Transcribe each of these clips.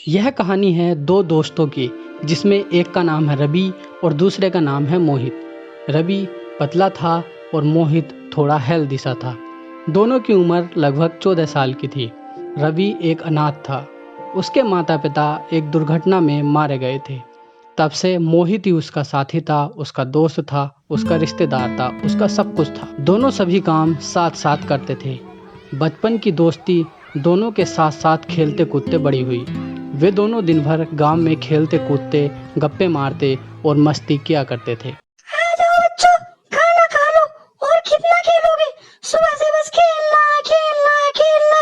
यह कहानी है दो दोस्तों की, जिसमें एक का नाम है रवि और दूसरे का नाम है मोहित। रवि पतला था और मोहित थोड़ा हेल्दी सा था। दोनों की उम्र लगभग 14 साल की थी। रवि एक अनाथ था। उसके माता पिता एक दुर्घटना में मारे गए थे। तब से मोहित ही उसका साथी था, उसका दोस्त था, उसका रिश्तेदार था, उसका सब कुछ था। दोनों सभी काम साथ साथ करते थे। बचपन की दोस्ती दोनों के साथ साथ खेलते कूदते बड़ी हुई। वे दोनों दिन भर गांव में खेलते कूदते, गप्पे मारते और मस्ती किया करते थे। आ जाओ बच्चों, खाना खा लो। और कितना खेलोगे? सुबह से बस खेलना खेलना खेलना।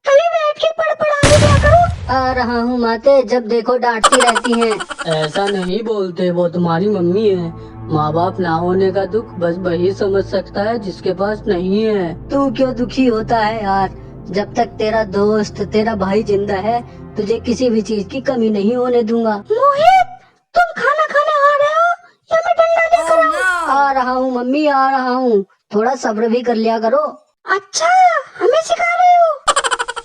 कभी बैठ के पढ़ा भी दिया करो। आ रहा हूँ माते, जब देखो डांटती रहती हैं। ऐसा नहीं बोलते, वो तुम्हारी मम्मी है। माँ बाप ना होने का दुख बस वही समझ सकता है जिसके पास नहीं है। तू क्यों दुखी होता है यार? जब तक तेरा दोस्त तेरा भाई जिंदा है, तुझे किसी भी चीज की कमी नहीं होने दूंगा। मोहित, तुम खाना खाने आ रहे हो या मैं डंडा लेकर आऊं? आ रहा हूँ मम्मी, आ रहा हूँ। थोड़ा सब्र भी कर लिया करो। अच्छा, हमें सिखा रहे हो?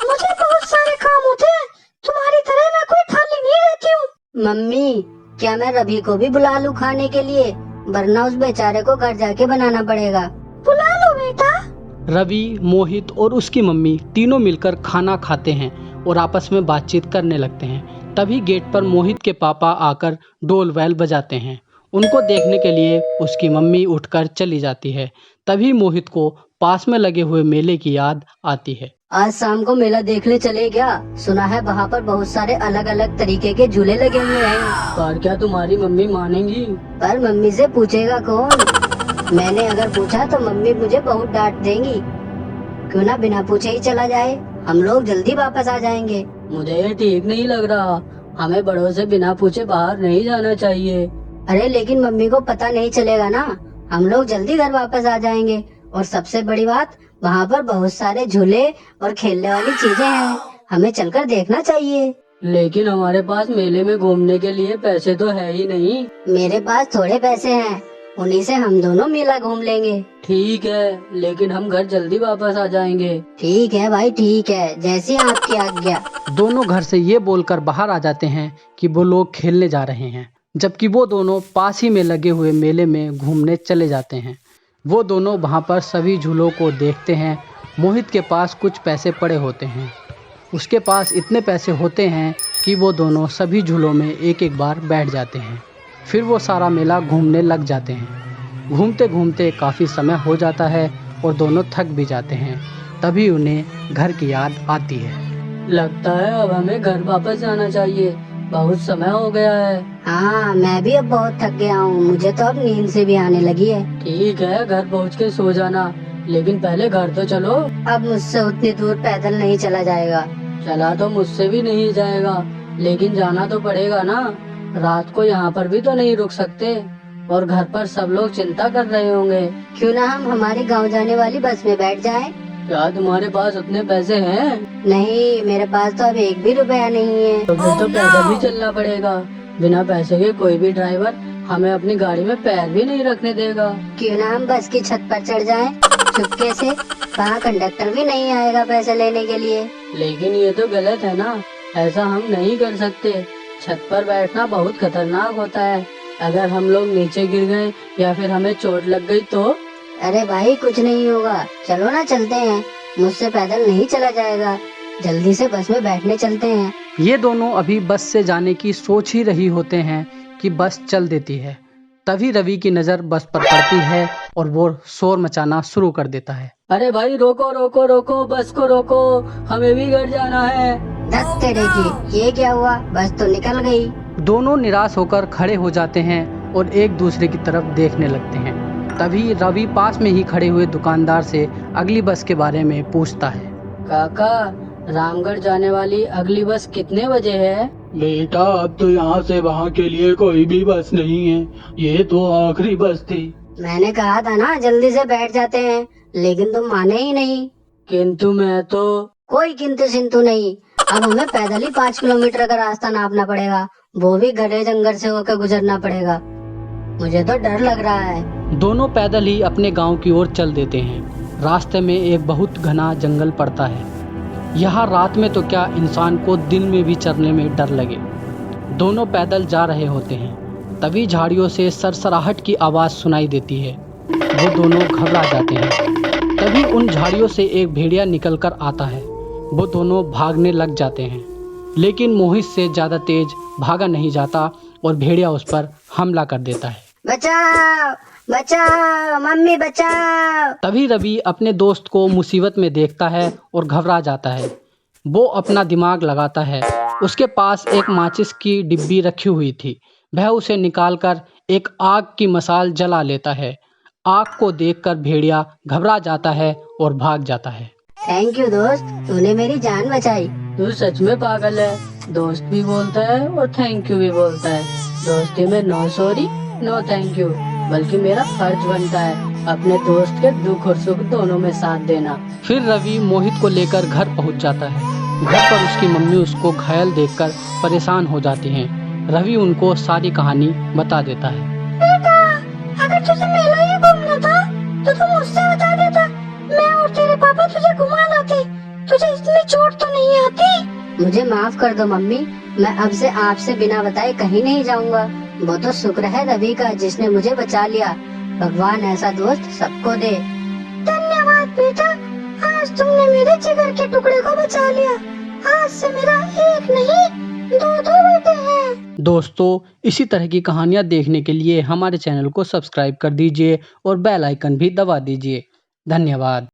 मुझे बहुत सारे काम होते हैं, तुम्हारी तरह मैं कोई थाली नहीं रहती हूँ। मम्मी, क्या मैं रवि को भी बुला लूं खाने के लिए? वरना उस बेचारे को घर जाके बनाना पड़ेगा। बुला लो बेटा। रवि, मोहित और उसकी मम्मी तीनों मिलकर खाना खाते हैं और आपस में बातचीत करने लगते हैं। तभी गेट पर मोहित के पापा आकर डोल वैल बजाते हैं। उनको देखने के लिए उसकी मम्मी उठकर चली जाती है। तभी मोहित को पास में लगे हुए मेले की याद आती है। आज शाम को मेला देखने चले क्या? सुना है वहाँ पर बहुत सारे अलग अलग तरीके के झूले लगे हुए हैं। पर क्या तुम्हारी मम्मी मानेंगी? पर मम्मी से पूछेगा कौन? मैंने अगर पूछा तो मम्मी मुझे बहुत डांट देंगी। क्यों ना बिना पूछे ही चला जाए, हम लोग जल्दी वापस आ जाएंगे। मुझे ये ठीक नहीं लग रहा। हमें बड़ों से बिना पूछे बाहर नहीं जाना चाहिए। अरे लेकिन मम्मी को पता नहीं चलेगा ना, हम लोग जल्दी घर वापस आ जाएंगे। और सबसे बड़ी बात, वहाँ पर बहुत सारे झूले और खेलने वाली चीजें हैं, हमें चलकर देखना चाहिए। लेकिन हमारे पास मेले में घूमने के लिए पैसे तो है ही नहीं। मेरे पास थोड़े पैसे हैं, उन्हीं से हम दोनों मेला घूम लेंगे। ठीक है, लेकिन हम घर जल्दी वापस आ जाएंगे। ठीक है भाई, ठीक है, जैसी आपकी आज्ञा। दोनों घर से ये बोलकर बाहर आ जाते हैं कि वो लोग खेलने जा रहे हैं, जबकि वो दोनों पास ही में लगे हुए मेले में घूमने चले जाते हैं। वो दोनों वहाँ पर सभी झूलों को देखते हैं। मोहित के पास कुछ पैसे पड़े होते हैं। उसके पास इतने पैसे होते हैं कि वो दोनों सभी झूलों में एक एक बार बैठ जाते हैं। फिर वो सारा मेला घूमने लग जाते हैं। घूमते घूमते काफ़ी समय हो जाता है और दोनों थक भी जाते हैं। तभी उन्हें घर की याद आती है। लगता है अब हमें घर वापस जाना चाहिए, बहुत समय हो गया है। हाँ, मैं भी अब बहुत थक गया हूँ, मुझे तो अब नींद से भी आने लगी है। ठीक है, घर पहुँच के सो जाना, लेकिन पहले घर तो चलो। अब मुझसे उतनी दूर पैदल नहीं चला जाएगा। चला तो मुझसे भी नहीं जाएगा, लेकिन जाना तो पड़ेगा ना। रात को यहाँ पर भी तो नहीं रुक सकते, और घर पर सब लोग चिंता कर रहे होंगे। क्यों ना हम हमारे गांव जाने वाली बस में बैठ जाएं? क्या तुम्हारे पास उतने पैसे हैं? नहीं, मेरे पास तो अब एक भी रुपया नहीं है। तो फिर तो पैदल ही चलना पड़ेगा। बिना पैसे के कोई भी ड्राइवर हमें अपनी गाड़ी में पैर भी नहीं रखने देगा। क्यों ना हम बस की छत पर चढ़ जाएं, चुपके से? वहाँ कंडक्टर भी नहीं आएगा पैसे लेने के लिए। लेकिन ये तो गलत है ना, ऐसा हम नहीं कर सकते। छत पर बैठना बहुत खतरनाक होता है। अगर हम लोग नीचे गिर गए या फिर हमें चोट लग गई तो? अरे भाई, कुछ नहीं होगा, चलो ना चलते हैं। मुझसे पैदल नहीं चला जाएगा, जल्दी से बस में बैठने चलते हैं। ये दोनों अभी बस से जाने की सोच ही रही होते हैं कि बस चल देती है। तभी रवि की नज़र बस पर पड़ती है और वो शोर मचाना शुरू कर देता है। अरे भाई, रोको रोको रोको, बस को रोको, हमें भी घर जाना है। धत तेरे की, ये क्या हुआ? बस तो निकल गई। दोनों निराश होकर खड़े हो जाते हैं और एक दूसरे की तरफ देखने लगते हैं। तभी रवि पास में ही खड़े हुए दुकानदार से अगली बस के बारे में पूछता है। काका, रामगढ़ जाने वाली अगली बस कितने बजे है? बेटा, अब तो यहाँ से वहाँ के लिए कोई भी बस नहीं है, ये तो आखिरी बस थी। मैंने कहा था ना जल्दी से बैठ जाते हैं, लेकिन तुम माने ही नहीं। किंतु मैं तो... कोई किंतु सिंतु नहीं। अब हमें पैदल ही 5 किलोमीटर का रास्ता नापना पड़ेगा, वो भी घने जंगल से होकर गुजरना पड़ेगा। मुझे तो डर लग रहा है। दोनों पैदल ही अपने गांव की ओर चल देते हैं। रास्ते में एक बहुत घना जंगल पड़ता है। यहाँ रात में तो क्या इंसान को दिन में भी चलने में डर लगे। दोनों पैदल जा रहे होते हैं, तभी झाड़ियों से सरसराहट की आवाज़ सुनाई देती है। वो दोनों घबरा जाते हैं। तभी उन झाड़ियों से एक भेड़िया निकल कर आता है। वो दोनों भागने लग जाते हैं, लेकिन मोहित से ज़्यादा तेज भागा नहीं जाता और भेड़िया उस पर हमला कर देता है। बचाओ बचाओ मम्मी बचाओ। तभी रवि अपने दोस्त को मुसीबत में देखता है और घबरा जाता है। वो अपना दिमाग लगाता है। उसके पास एक माचिस की डिब्बी रखी हुई थी। वह उसे निकालकर एक आग की मसाल जला लेता है। आग को देखकर भेड़िया घबरा जाता है और भाग जाता है। थैंक यू दोस्त, तूने मेरी जान बचाई। तू सच में पागल है। दोस्त भी बोलता है और थैंक यू भी बोलता है। दोस्ती में no sorry no thank you, बल्कि मेरा फर्ज बनता है अपने दोस्त के दुख और सुख दोनों में साथ देना। फिर रवि मोहित को लेकर घर पहुंच जाता है। घर पर उसकी मम्मी उसको घायल देखकर परेशान हो जाती हैं। रवि उनको सारी कहानी बता देता है। बेटा, अगर तुझे मेला ही घूमना था तो तू मुझसे बता देता, मैं और तेरे पापा तुझे घुमा लाते। तुझे इतनी चोट तो नहीं आती। मुझे माफ कर दो मम्मी, मैं अब से आपसे बिना बताए कहीं नहीं जाऊंगा। वो तो शुक्र है रवि का जिसने मुझे बचा लिया। भगवान ऐसा दोस्त सबको दे। धन्यवाद बेटा, आज तुमने मेरे जिगर के टुकड़े को बचा लिया। आज से मेरा एक नहीं दो बेटे हैं। दोस्तों, इसी तरह की कहानियाँ देखने के लिए हमारे चैनल को सब्सक्राइब कर दीजिए और बेल आइकन भी दबा दीजिए। धन्यवाद।